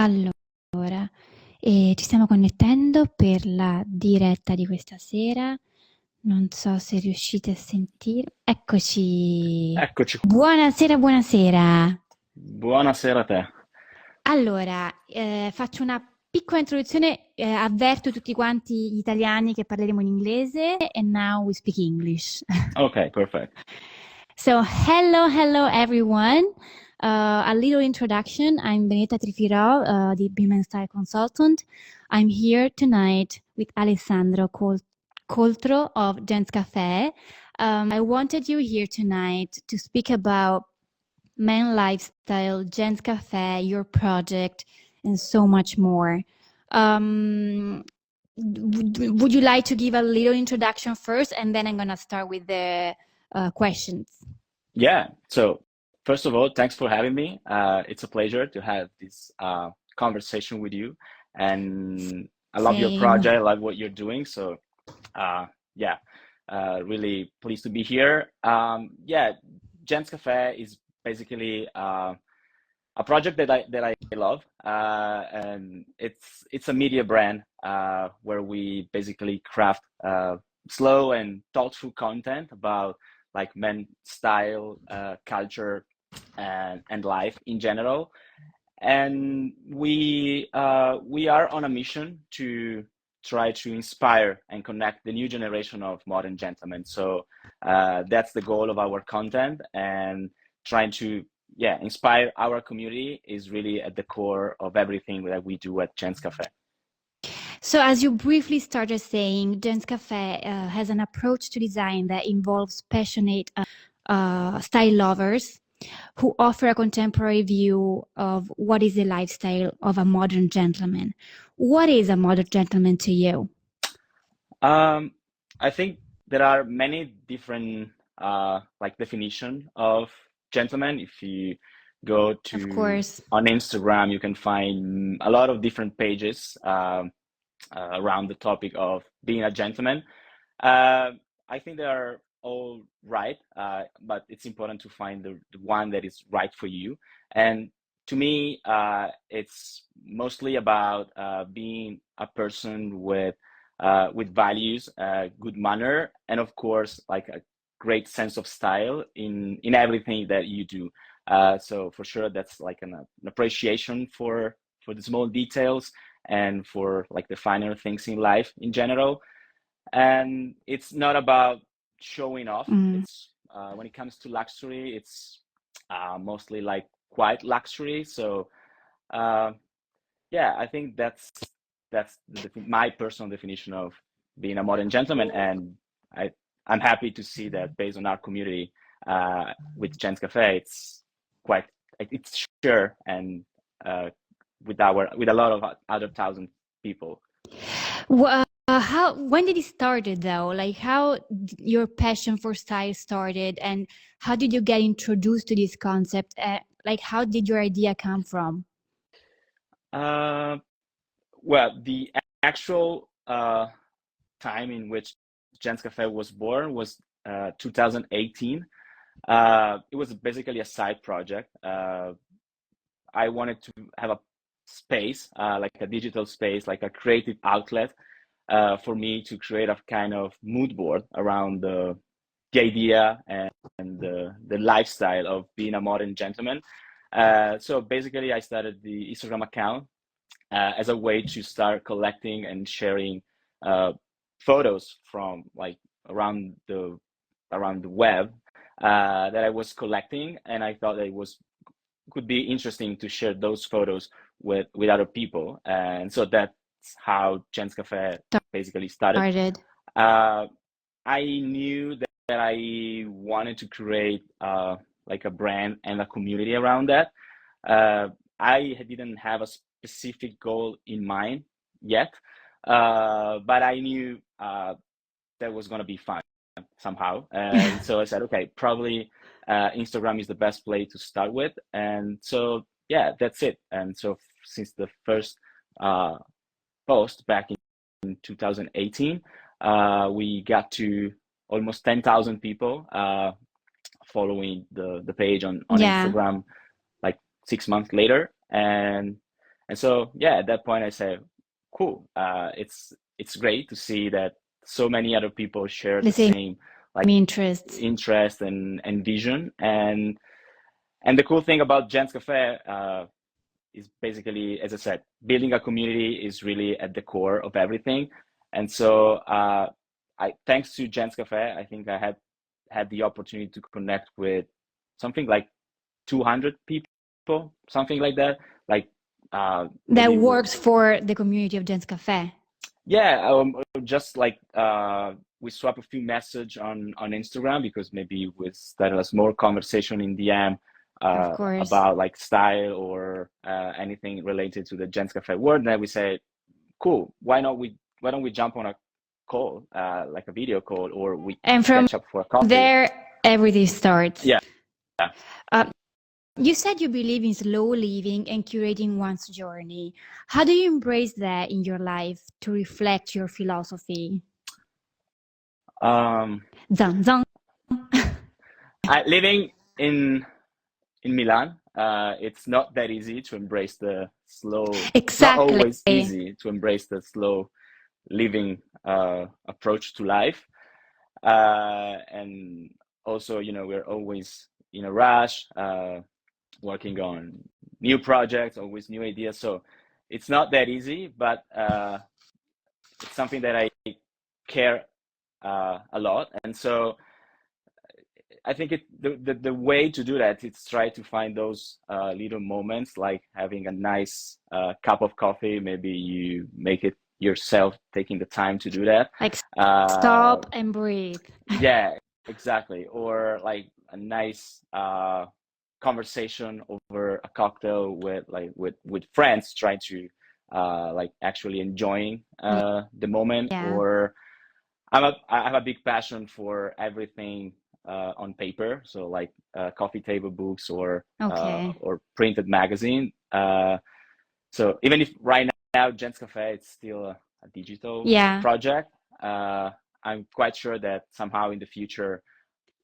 Allora, ci stiamo connettendo per la diretta di questa sera. Non so se riuscite a sentire. Eccoci. Eccoci qua. Buonasera, buonasera. Buonasera a te. Allora, faccio una piccola introduzione, avverto tutti quanti gli italiani che parleremo in inglese and now we speak English. Okay, perfect. So, hello everyone. A little introduction. I'm Benita Trifiro, the BMEN Style Consultant. I'm here tonight with Alessandro Coltro of Gens Cafe. I wanted you here tonight to speak about men lifestyle, Gens Cafe, your project, and so much more. Would you like to give a little introduction first, and then I'm gonna start with the questions. Yeah. So first of all, thanks for having me. It's a pleasure to have this conversation with you, and I love your Same. project. I love what you're doing. So yeah, really pleased to be here. Yeah, Gens Cafe is basically a project that I love, and it's a media brand where we basically craft slow and thoughtful content about like men style, culture, and life in general. And we are on a mission to try to inspire and connect the new generation of modern gentlemen. So that's the goal of our content, and trying to inspire our community is really at the core of everything that we do at Gens Cafe. So, as you briefly started saying, Gens Cafe has an approach to design that involves passionate style lovers who offer a contemporary view of what is the lifestyle of a modern gentleman. What is a modern gentleman to you? I think there are many different like definition of gentleman. If you go Of to course. on Instagram, you can find a lot of different pages around the topic of being a gentleman. Uh, I think they are all right, but it's important to find the one that is right for you. And to me, it's mostly about being a person with values, good manner, and of course, like a great sense of style in everything that you do. So for sure, that's like an appreciation for the small details and for like the finer things in life in general. And it's not about showing off. Mm. It's when it comes to luxury, it's mostly like quiet luxury. So uh, yeah, I think that's my personal definition of being a modern gentleman, and I I'm happy to see that based on our community with Gens Cafe, it's quite it's sure and with a lot of other thousand people. How when did it started though? Like how your passion for style started, and how did you get introduced to this concept? Like how did your idea come from? Uh, well, the actual time in which Gens Cafe was born was 2018. It was basically a side project. I wanted to have a space, like a digital space, like a creative outlet for me to create a kind of mood board around the idea and the lifestyle of being a modern gentleman. So basically, I started the Instagram account as a way to start collecting and sharing uh, photos from like around the web that I was collecting, and I thought that it was could be interesting to share those photos with other people, and so that's how Gens Cafe basically started. Started. Uh, I knew that I wanted to create like a brand and a community around that. I didn't have a specific goal in mind yet, but I knew that was going to be fun somehow. And so I said, okay, probably Instagram is the best place to start with. And so, yeah, that's it. And so since the first uh, post back in 2018, we got to almost 10,000 people following the page on Yeah. Instagram like 6 months later. And And so, yeah, at that point I say, cool. It's great to see that so many other people share The the same same like interests. interest and vision. And the cool thing about Gens Cafe is basically, as I said, building a community is really at the core of everything. And so, thanks to Gens Cafe, I think I had the opportunity to connect with something like 200 people, something like that. Like That maybe works for the community of Gens Cafe. yeah, just like we swap a few message on Instagram because maybe we started a small conversation in DM Of course. about like style or anything related to the Gens Cafe world. And then we say, cool, why don't we jump on a call, like a video call, or we And from catch up for a coffee. there, everything starts. Yeah. You said you believe in slow living and curating one's journey. How do you embrace that in your life to reflect your philosophy? Zang, zang. Living in Milan, it's not that easy to embrace the slow. Exactly. It's not always easy to embrace the slow living approach to life. And also, we're always in a rush, working on new projects, always new ideas. So it's not that easy, but it's something that I care a lot. And so I think the way to do that is try to find those little moments, like having a nice cup of coffee. Maybe you make it yourself, taking the time to do that. Like stop and breathe. Yeah, exactly. Or like a nice conversation over a cocktail with friends, trying to like actually enjoying the moment. Yeah. Or I have a big passion for everything on paper, so like coffee table books or printed magazine. So even if right now Gens Cafe it's still a digital project, I'm quite sure that somehow in the future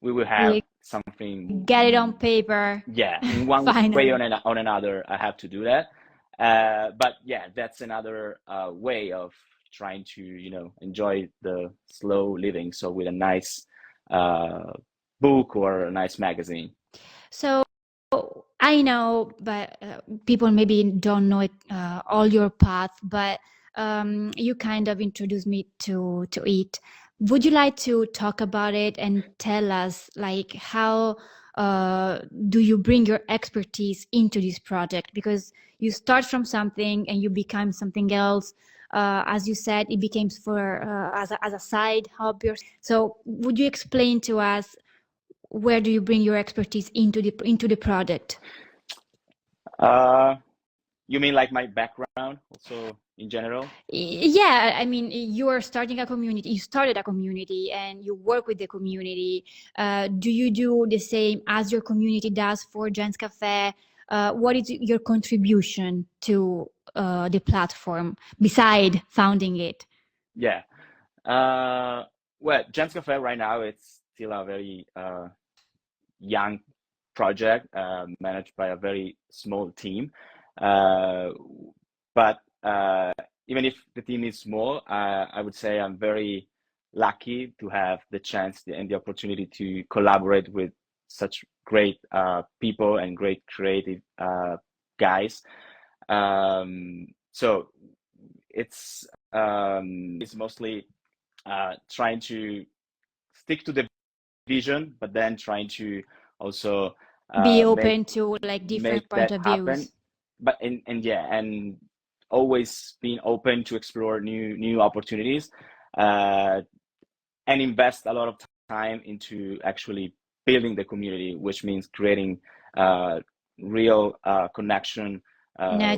we will have something. Get it on paper. Yeah, in one way or on another, I have to do that. But yeah, that's another way of trying to enjoy the slow living. So with a nice book or a nice magazine. So I know, but people maybe don't know all your path, but you kind of introduced me to it. Would you like to talk about it and tell us like how do you bring your expertise into this project? Because you start from something and you become something else. As you said, it became as a side hobby. So would you explain to us where do you bring your expertise into the project? You mean like my background also in general? Yeah, I mean, you are starting a community. You started a community and you work with the community. Do you do the same as your community does for Gens Cafe? What is your contribution to the platform beside founding it? Yeah. Well, Gens Cafe right now it's still a very young project managed by a very small team. But even if the team is small, I would say I'm very lucky to have the chance and the opportunity to collaborate with such great people and great creative guys. So it's mostly trying to stick to the vision, but then trying to also be open to like different point of views. But and always being open to explore new opportunities, and invest a lot of time into actually building the community, which means creating real connection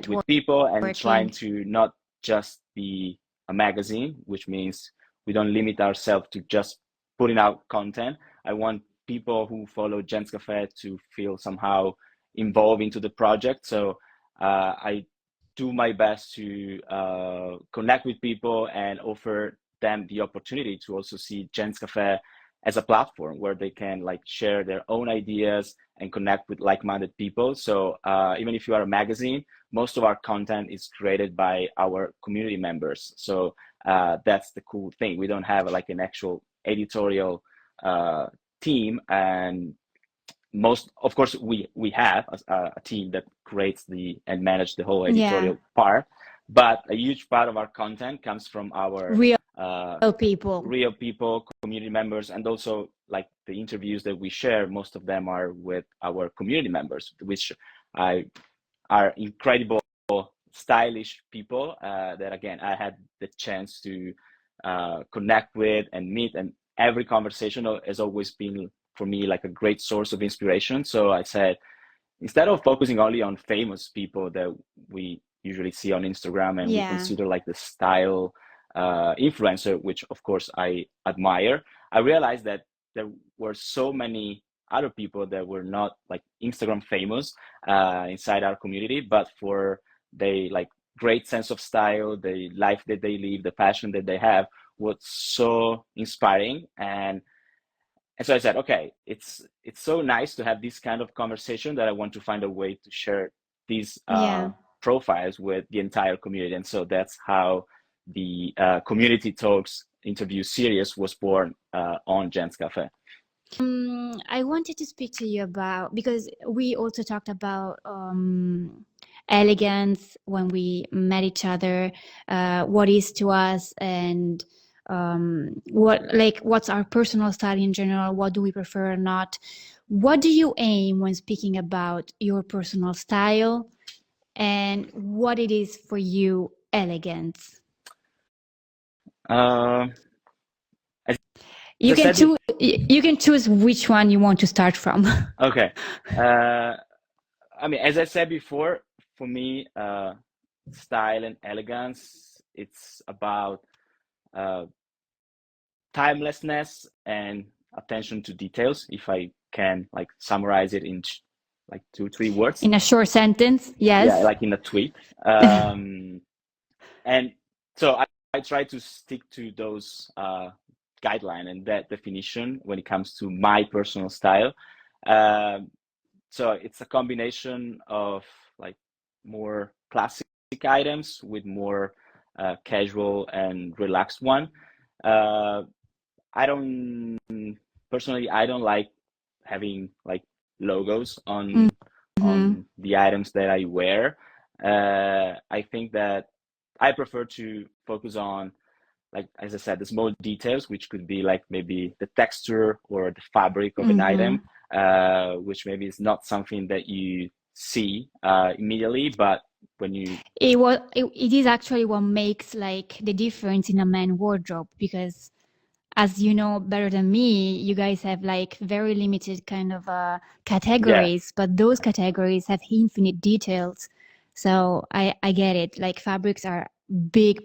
with people and trying to not just be a magazine, which means we don't limit ourselves to just putting out content. I want people who follow Gens Cafe to feel somehow involved into the project. So I do my best to connect with people and offer them the opportunity to also see Gens Cafe as a platform where they can like share their own ideas and connect with like-minded people. So even if you are a magazine, most of our content is created by our community members. So that's the cool thing. We don't have like an actual editorial team, and most, of course, we have a team that creates and manage the whole editorial part, but a huge part of our content comes from our real real people, community members, and also like the interviews that we share, most of them are with our community members, which are incredible, stylish people that again I had the chance to connect with and meet, and every conversation has always been for me like a great source of inspiration. So I said, instead of focusing only on famous people that we usually see on Instagram and we consider like the style influencer, which of course I admire, I realized that there were so many other people that were not like Instagram famous inside our community, but for they like great sense of style, the life that they live, the passion that they have was so inspiring. And so I said, okay, it's so nice to have this kind of conversation that I want to find a way to share these profiles with the entire community. And so that's how the Community Talks interview series was born on Gens Cafe. I wanted to speak to you about, because we also talked about elegance when we met each other, what is to us, and what's our personal style in general, what do we prefer or not. What do you aim when speaking about your personal style, and what it is for you elegance? You can choose which one you want to start from. Okay. I mean, as I said before, for me, style and elegance, it's about timelessness and attention to details. If I can like summarize it in like 2-3 words. In a short sentence, yes. Yeah, like in a tweet. And so I try to stick to those guideline and that definition when it comes to my personal style. So it's a combination of like more classic items with more casual and relaxed one. I don't like having like logos on the items that I wear. I think that I prefer to focus on, like, as I said, the small details, which could be like maybe the texture or the fabric of an item, which maybe is not something that you see immediately, but when you... It is actually what makes like the difference in a man wardrobe, because as you know better than me, you guys have like very limited kind of categories, but those categories have infinite details. So I get it. Like fabrics are big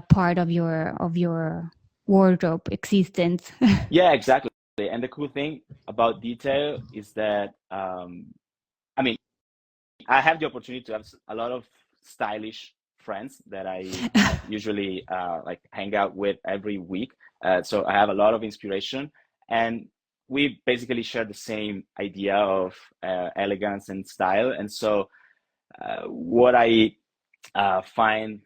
part of your wardrobe existence. Yeah, exactly. And the cool thing about detail is that I mean, I have the opportunity to have a lot of stylish friends that I usually like hang out with every week. So I have a lot of inspiration, and we basically share the same idea of elegance and style. And so what I find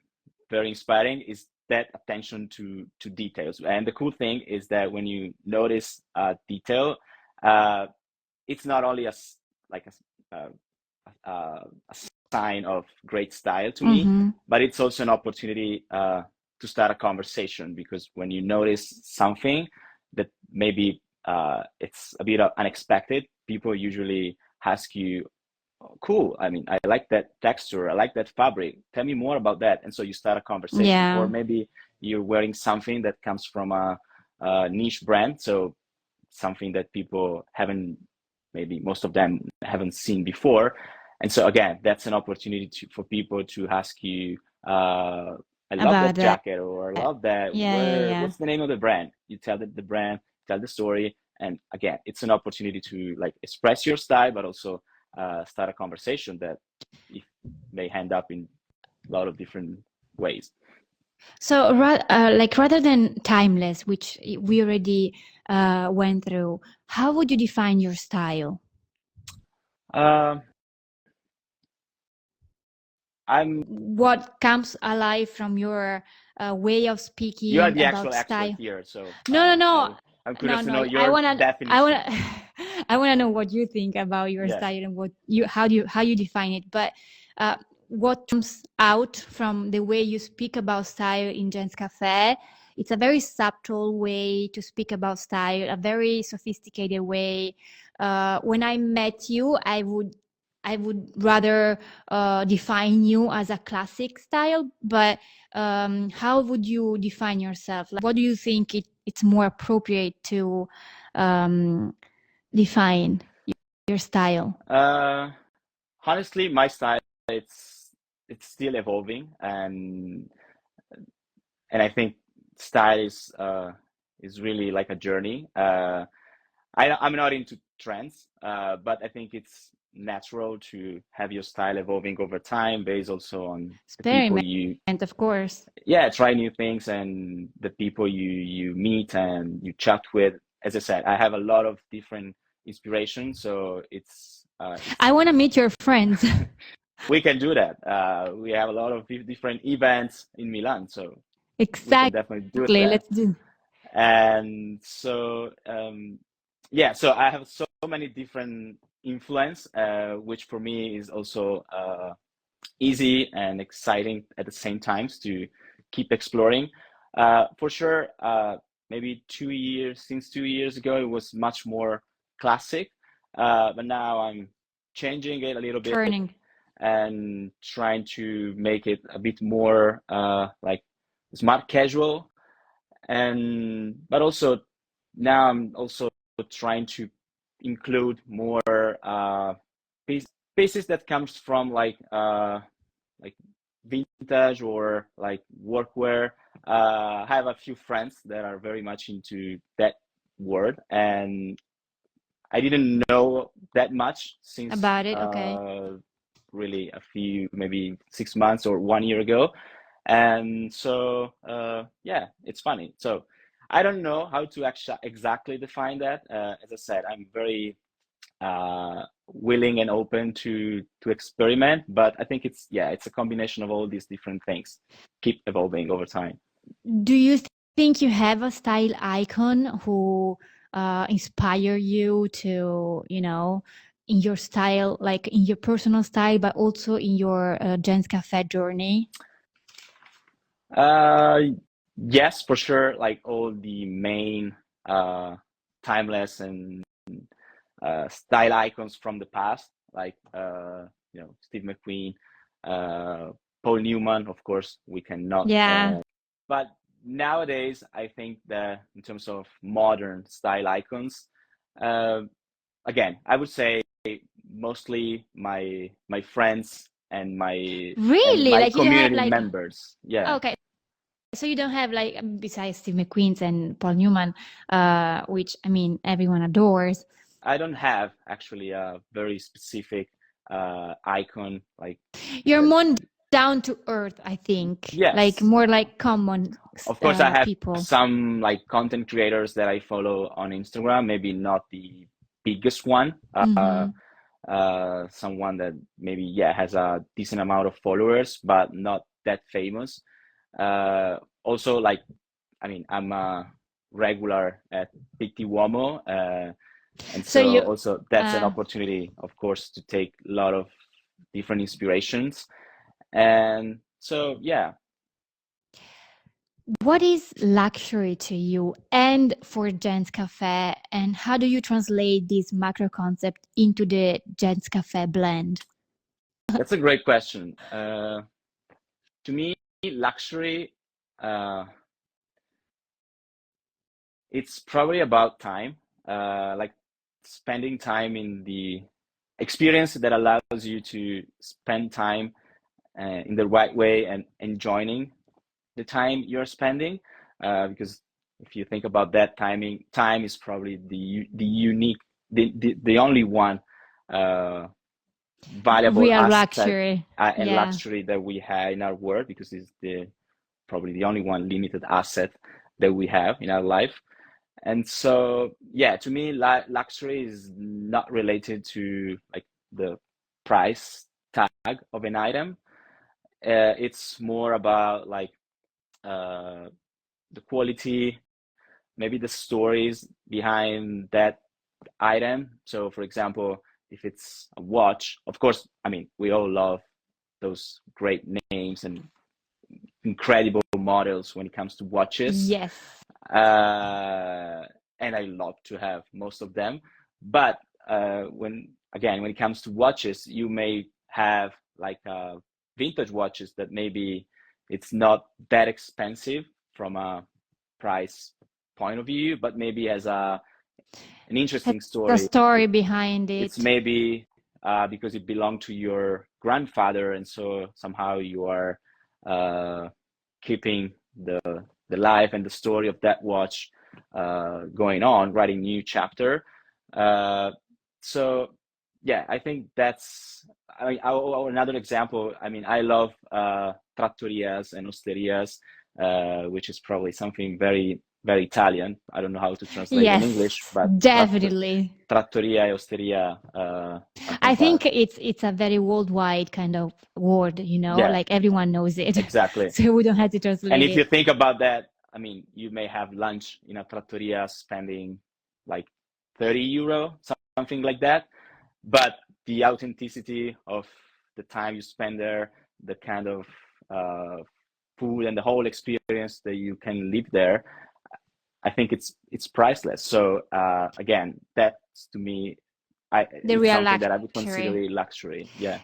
very inspiring is that attention to details. And the cool thing is that when you notice detail, it's not only a sign of great style to me, but it's also an opportunity to start a conversation, because when you notice something that maybe it's a bit unexpected, people usually ask you, oh, cool, I mean, I like that texture, I like that fabric, tell me more about that. And so you start a conversation. Or maybe you're wearing something that comes from a niche brand, so something that people haven't, maybe most of them haven't seen before. And so again, that's an opportunity for people to ask you, I love that jacket, or I love that. What's the name of the brand? You tell the brand, tell the story. And again, it's an opportunity to like express your style, but also start a conversation that may end up in a lot of different ways. So, like rather than timeless, which we already went through, how would you define your style? Um, I'm What comes alive from your way of you are speaking the actual about expert style? here, so No, no, no, I'm no, curious to know no. I your wanna, I definition. wanna, I wanna know what you think about your Yes. style and how you define it. But uh, what comes out from the way you speak about style in Jen's Cafe? It's a very subtle way to speak about style, a very sophisticated way. When I met you, I would rather define you as a classic style, but how would you define yourself? Like, what do you think it's more appropriate to um, define your style? Uh, Honestly, my style it's it's still evolving, and I think style is really like a journey. I'm not into trends, but I think it's natural to have your style evolving over time, based also on the people Experiment, you, of course. yeah, try new things and the people you meet and you chat with. As I said, I have a lot of different inspirations, so I it's want to meet your friends. we can do that. We have a lot of different events in Milan, so we can Exactly. definitely do that. Let's do. And so, yeah, so I have so many different influence, which for me is also easy and exciting at the same times to keep exploring. For sure, maybe 2 years, since 2 years ago, it was much more classic, but now I'm changing it a little bit Turning. and trying to make it a bit more like smart casual. And but also now I'm also trying to include more pieces that comes from like vintage or like workwear. I have a few friends that are very much into that word, and I didn't know that much since About it. Okay. really a few, maybe 6 months or 1 year ago. And so, yeah, it's funny. So I don't know how to actually exactly define that. As I said, I'm very willing and open to experiment, but I think it's a combination of all these different things, keep evolving over time. Do you think you have a style icon who inspire you to, in your style, like in your personal style, but also in your Jen's Cafe journey? Uh, yes, for sure. Like all the main uh, timeless and style icons from the past, like Steve McQueen, Paul Newman. Of course, we cannot. Yeah, But nowadays, I think that in terms of modern style icons, uh, again, I would say mostly my friends and really? my Like you don't have community like, members. Yeah. okay, so you don't have like besides Steve McQueen and Paul Newman, which I mean everyone adores. I don't have actually a very specific icon like You're that. more down to earth, I think, like Yes, more like common of course, I have people. some like content creators that I follow on Instagram. Maybe not the biggest one. Mm-hmm. Someone that maybe has a decent amount of followers, but not that famous. Also, like I mean, I'm a regular at Pitti Uomo, and So so you, also that's an uh, opportunity, of course, to take a lot of different inspirations. And so, yeah, what is luxury to you and for Jen's Cafe, and how do you translate this macro concept into the Jen's Cafe blend? that's a great question. To me, luxury, uh, it's probably about time, like spending time in the experience that allows you to spend time in the right way and enjoying the time you're spending. Because if you think about that, time is probably the unique, the only one valuable Real asset luxury. and Yeah. luxury that we have in our world, because it's the probably the only one limited asset that we have in our life. And so, yeah, to me, luxury is not related to like the price tag of an item. It's more about like the quality, maybe the stories behind that item. So, for example, if it's a watch, of course, I mean, we all love those great names and incredible models when it comes to watches. Yes. And I love to have most of them. But when it comes to watches, you may have like vintage watches that maybe it's not that expensive from a price point of view, but maybe has an interesting story. The story behind it. It's maybe because it belonged to your grandfather, and so somehow you are keeping the life and the story of that watch going on, writing new chapter. So yeah, I think that's, I mean, another example, I mean, I love trattorias and osterias, which is probably something very, very Italian. I don't know how to translate in English, but definitely. Trattoria e osteria. I think it's a very worldwide kind of word, you know, Yeah, like everyone knows it. exactly. So we don't have to translate And if it. you think about that, I mean, you may have lunch in a trattoria spending like 30 euro, something like that. But the authenticity of the time you spend there, the kind of food and the whole experience that you can live there, I think it's priceless. So again, that's to me, The it's real something that I would luxury. consider a luxury. Yeah.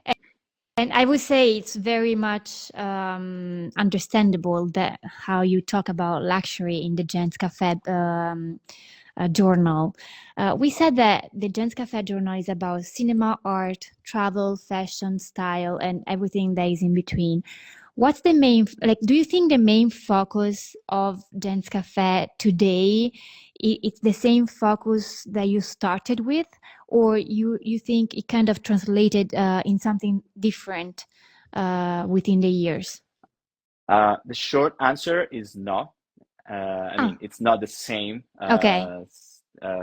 And I would say it's very much understandable that how you talk about luxury in the Gens Cafe journal. We said that the Gens Cafe journal is about cinema, art, travel, fashion, style, and everything that is in between. What's the main, like, do you think the main focus of Gens Cafe today, it's the same focus that you started with, or you think it kind of translated in something different within the years? The short answer is no. I mean, it's not the same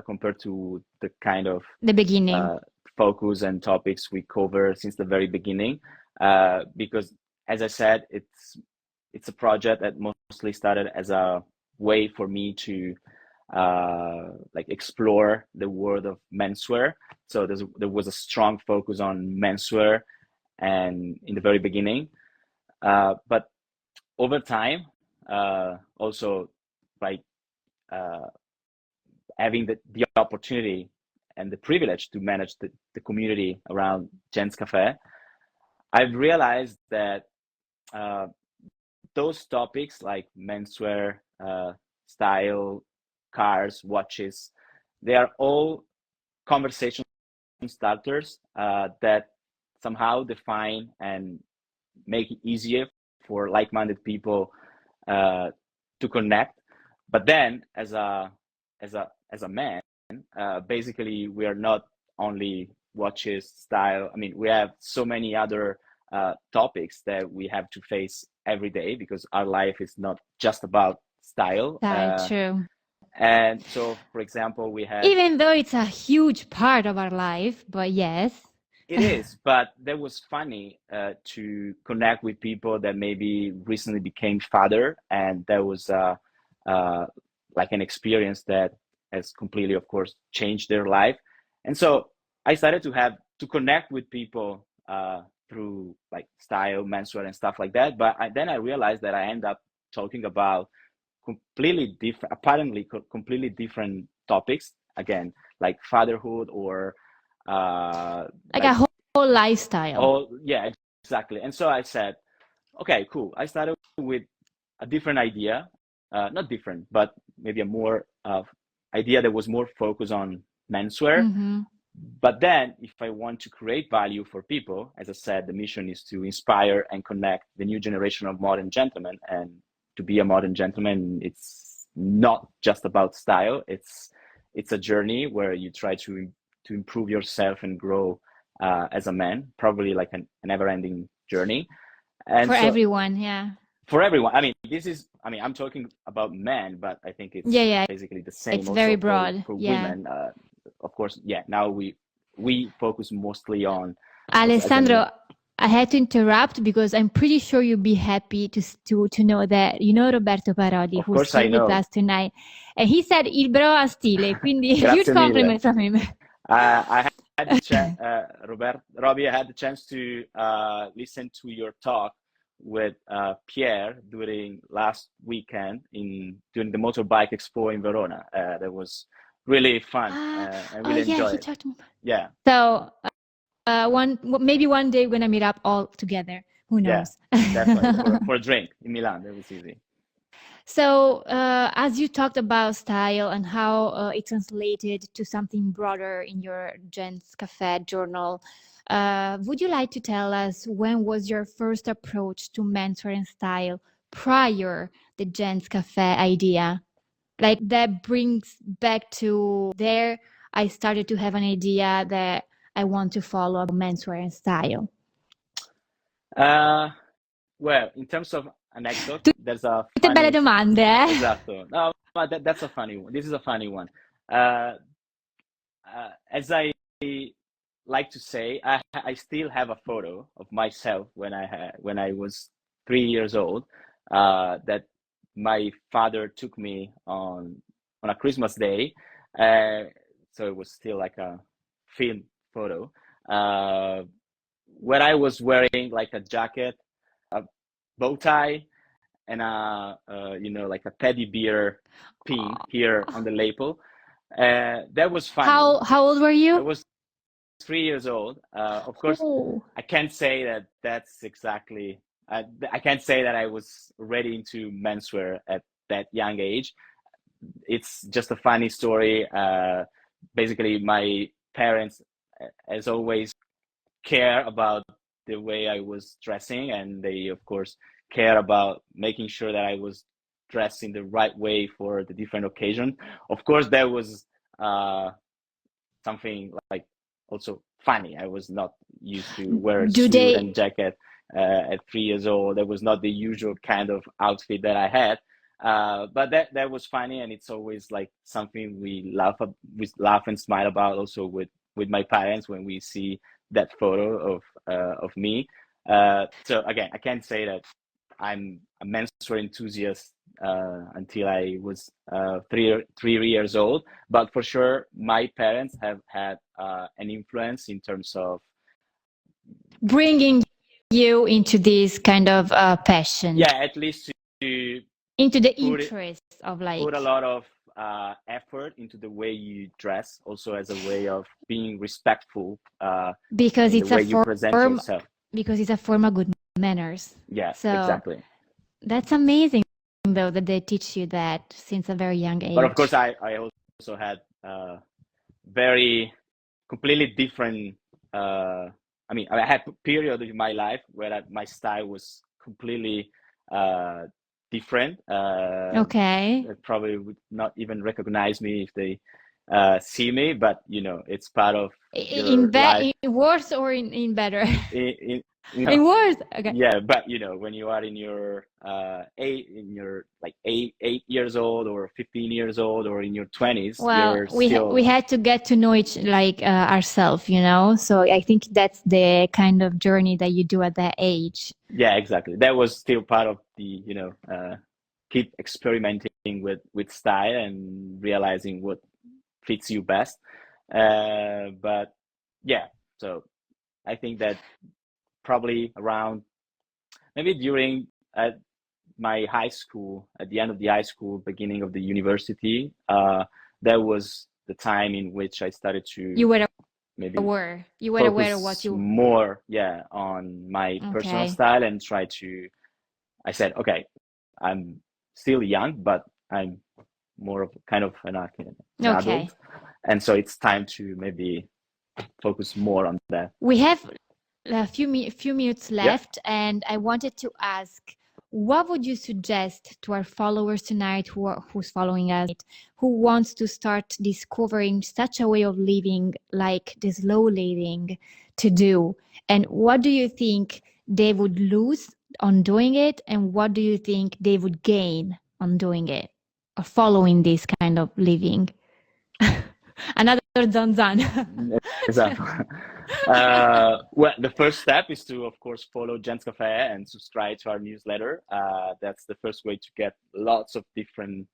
compared to the kind of the beginning. Focus and topics we cover since the very beginning. Because, as I said, it's a project that mostly started as a way for me to like explore the world of menswear. So there was a strong focus on menswear, and in the very beginning, but over time, also like having the opportunity and the privilege to manage the community around Gens Cafe, I've realized that those topics like menswear, style, cars, watches, they are all conversation starters that somehow define and make it easier for like-minded people to connect. But then, as a man, basically, we are not only watches, style. I mean, we have so many other topics that we have to face every day because our life is not just about style. True. And so, for example, we have, even though it's a huge part of our life, but yes. It is, but that was funny to connect with people that maybe recently became father, and that was like an experience that has completely, of course, changed their life. And so I started to connect with people through like style, menswear, and stuff like that. But then I realized that I end up talking about completely different, apparently completely different topics. Again, like fatherhood or like a whole lifestyle. yeah, exactly. And so I said, okay, cool. I started with a different idea, not different, but maybe a more idea that was more focused on menswear. Mm-hmm. But then if I want to create value for people, as I said, the mission is to inspire and connect the new generation of modern gentlemen. And to be a modern gentleman, it's not just about style. It's a journey where you try to improve yourself and grow as a man, probably like a never-ending journey. And for so, everyone, yeah. for everyone. I'm talking about men, but I think it's basically the same. It's also very broad for women. Of course, now we focus mostly on Alessandro. I had to interrupt because I'm pretty sure you'll be happy to know that you know Roberto Parodi, of who's course here I know. with us tonight, and he said il bro ha stile, quindi huge compliment from him. I had the chance, Robbie, I had the chance to listen to your talk with Pierre during last weekend during the Motorbike Expo in Verona. That was really fun. I really enjoyed it. Yeah. So maybe one day we're gonna meet up all together. Who knows? Yeah, definitely for a drink in Milan. That was easy. So as you talked about style and how it translated to something broader in your Gens Cafe journal, would you like to tell us when was your first approach to menswear and style prior the Gens Cafe idea? Like that brings back to there, I started to have an idea that I want to follow menswear and style. Well, in terms of anecdote, there's a Tutte belle domande, eh? Esatto. No, but that's a funny one. This is a funny one. As I like to say, I still have a photo of myself when I was 3 years old, that my father took me on a Christmas day. So it was still like a film photo, where I was wearing like a jacket, a bow tie, and like a teddy bear pin here on the lapel. That was funny. How old were you? I was 3 years old. Of course, I can't say that that's exactly. I can't say that I was ready into menswear at that young age. It's just a funny story. Basically, my parents, as always, care about the way I was dressing, and they, of course, care about making sure that I was dressed in the right way for the different occasion. Of course, there was something like also funny. I was not used to wear a suit and jacket at 3 years old. That was not the usual kind of outfit that I had. But that was funny, and it's always like something we laugh and smile about also with my parents when we see that photo of me. So again, I can't say that I'm a menswear enthusiast until I was 3 years old, but for sure my parents have had an influence in terms of bringing you into this kind of passion. Yeah, at least to into the interest of like put a lot of effort into the way you dress, also as a way of being respectful because it's the way you present yourself. Because it's a form of good manners. Yeah, so exactly. That's amazing, though, that they teach you that since a very young age. But of course, I also had very completely different. I had a period in my life where my style was completely different. Okay. They probably would not even recognize me if they see me, but it's part of your life. In worse or in better? In worse. Okay. Yeah, but when you are in your 8 years old or 15 years old or in your 20s, well, we had to get to know ourselves, so I think that's the kind of journey that you do at that age. Yeah, exactly. That was still part of the keep experimenting with style and realizing what fits you best. But yeah, so I think that probably around maybe during my high school, at the end of the high school, beginning of the university, that was the time in which I started to maybe aware of what you more on my personal style and I said, okay, I'm still young, but I'm more of kind of an adult, and so it's time to maybe focus more on that. We have a few minutes left, and I wanted to ask, what would you suggest to our followers tonight who's following us, who wants to start discovering such a way of living, like the slow living, to do? And what do you think they would lose on doing it, and what do you think they would gain on doing it or following this kind of living? Another Zanzan. Example. Well, the first step is to, of course, follow Gens Cafe and subscribe to our newsletter. That's the first way to get lots of different,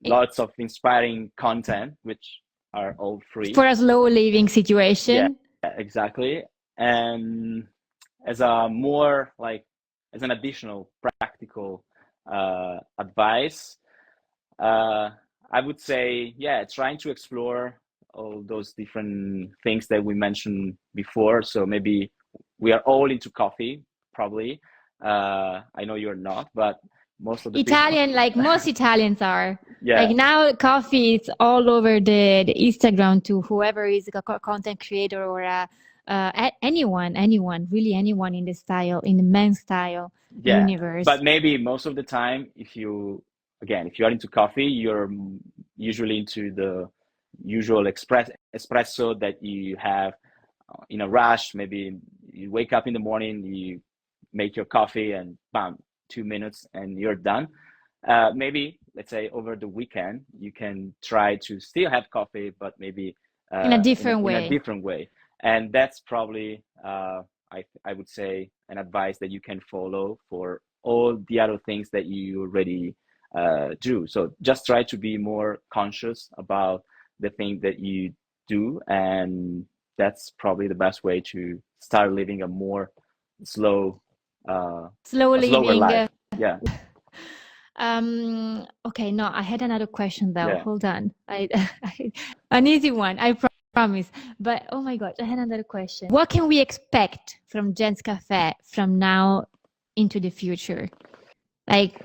lots of inspiring content, which are all free. For a slow living situation. Yeah, exactly. And as a more like, as an additional practical advice, I would say, yeah, trying to explore all those different things that we mentioned before. So maybe we are all into coffee, probably. I know you're not, but most of the Italian, people... like most Italians are. Yeah. Like now, coffee is all over the Instagram to whoever is a content creator or anyone, really anyone in the style, in the men's style universe. But maybe most of the time, if you are into coffee, you're usually into the usual espresso that you have in a rush. Maybe you wake up in the morning, you make your coffee, and bam, 2 minutes and you're done. Maybe, let's say, over the weekend, you can try to still have coffee, but maybe in a different in way. a different way. And that's probably, I would say, an advice that you can follow for all the other things that you already do. So just try to be more conscious about the thing that you do, and that's probably the best way to start living a more slower living life. Yeah. Okay, no, I had another question though. Yeah. Hold on. An easy one, I promise. But oh my God, I had another question. What can we expect from Gens Cafe from now into the future? Like,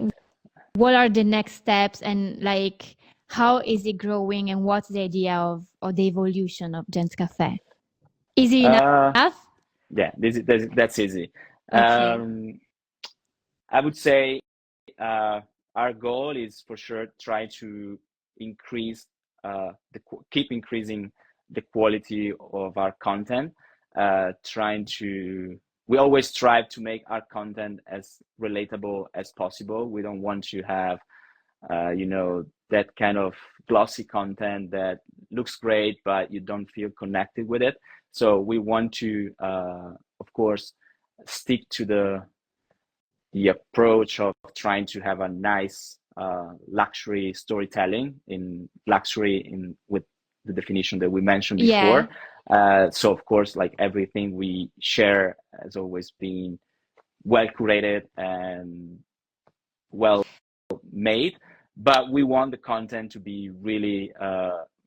what are the next steps, and like, how is it growing, and what's the idea of the evolution of Gens Cafe? Is it enough? Yeah, that's easy. Okay. I would say our goal is for sure try to increase keep increasing the quality of our content. We always strive to make our content as relatable as possible. We don't want to have that kind of glossy content that looks great, but you don't feel connected with it. So we want to, of course, stick to the approach of trying to have a nice luxury storytelling with the definition that we mentioned before. So of course, like everything we share has always been well curated and well made, but we want the content to be really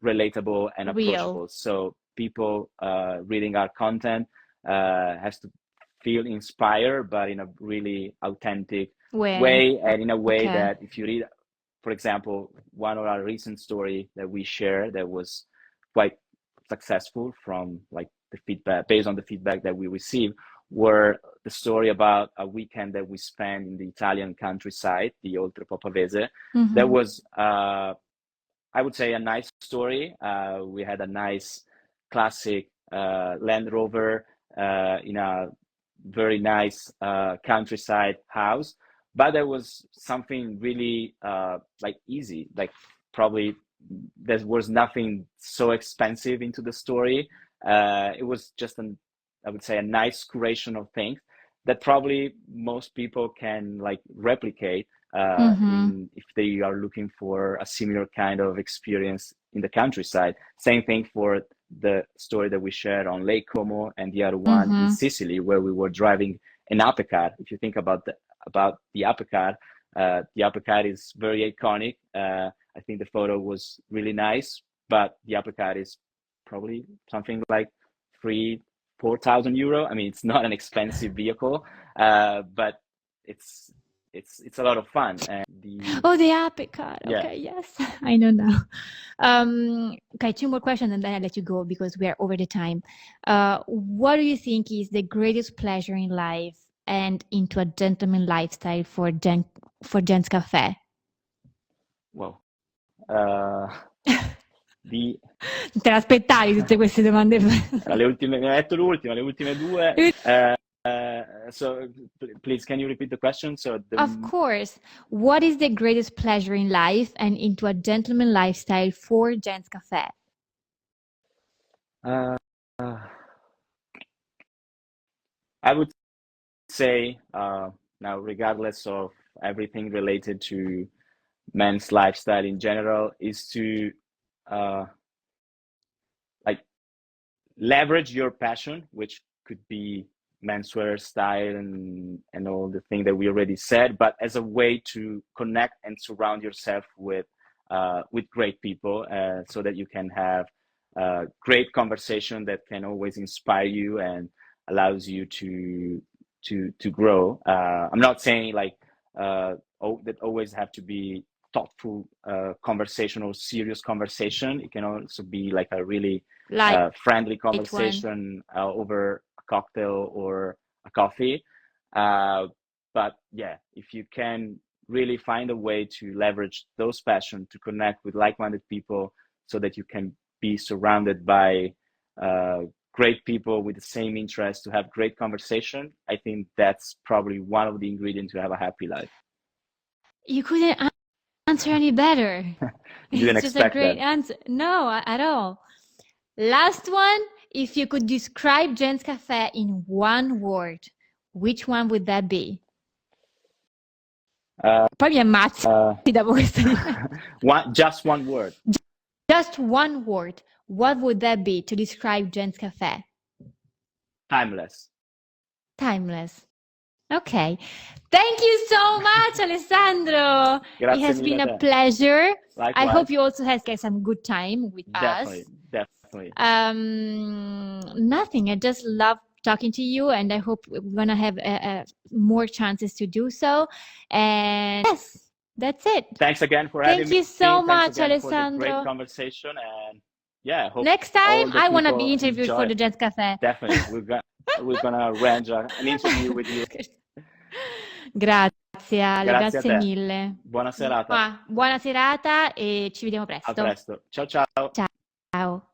relatable and approachable. So people reading our content has to feel inspired, but in a really authentic way, and in a way that if you read, for example, one of our recent story that we shared that was quite successful from like the feedback, based on the feedback that we received, were the story about a weekend that we spent in the Italian countryside, the Oltre Popavese. That was, I would say, a nice story. We had a nice classic Land Rover in a very nice countryside house, but there was something really like easy, like probably there was nothing so expensive into the story. It was just I would say, a nice curation of things that probably most people can like replicate if they are looking for a similar kind of experience in the countryside. Same thing for the story that we shared on Lake Como, and the other one in Sicily, where we were driving an uppercar. If you think about the uppercar is very iconic. I think the photo was really nice, but the uppercar is probably something like 4,000 euro. I mean, it's not an expensive vehicle, but it's a lot of fun. And the uppercut. Okay, yes, I know now. Okay, 2 more questions and then I'll let you go because we are over the time. What do you think is the greatest pleasure in life and into a gentleman lifestyle for Gens Cafe? Wow. Te l'aspettavi tutte queste domande? Mi hai detto l'ultima, le ultime due. so please, can you repeat the question? So Of course. What is the greatest pleasure in life and into a gentleman lifestyle for Gents Cafe? uh, I would say now, regardless of everything related to men's lifestyle in general, is to like leverage your passion, which could be menswear style and all the thing that we already said, but as a way to connect and surround yourself with great people, so that you can have great conversation that can always inspire you and allows you to grow. I'm not saying like that always have to be thoughtful conversation or serious conversation. It can also be like a really friendly conversation over a cocktail or a coffee. But yeah, if you can really find a way to leverage those passions to connect with like-minded people so that you can be surrounded by great people with the same interest to have great conversation, I think that's probably one of the ingredients to have a happy life. You couldn't answer any better. Didn't It's just a expect great that. answer. No, at all. Last one, if you could describe Gents Cafe in one word, which one would that be? Poi mi ammazzi dopo questa just one word. Just one word. What would that be to describe Gents Cafe? Timeless. Timeless. Okay. Thank you so much, Alessandro. Grazie it has mille been a a te. pleasure. Likewise. I hope you also had some good time with Definitely, us. definitely. Nothing. I just love talking to you, and I hope we're gonna have more chances to do so. And yes, that's it. Thanks again for having me. Thank you so much, Thanks again Alessandro. for the great conversation, and yeah, hope next time I want to be interviewed interviewed for the Gents Cafe. Definitely, we're gonna arrange an interview with you. Grazie Ale, Grazie a grazie te. mille. Buona serata. Buona serata e ci vediamo presto. A presto. Ciao ciao. Ciao.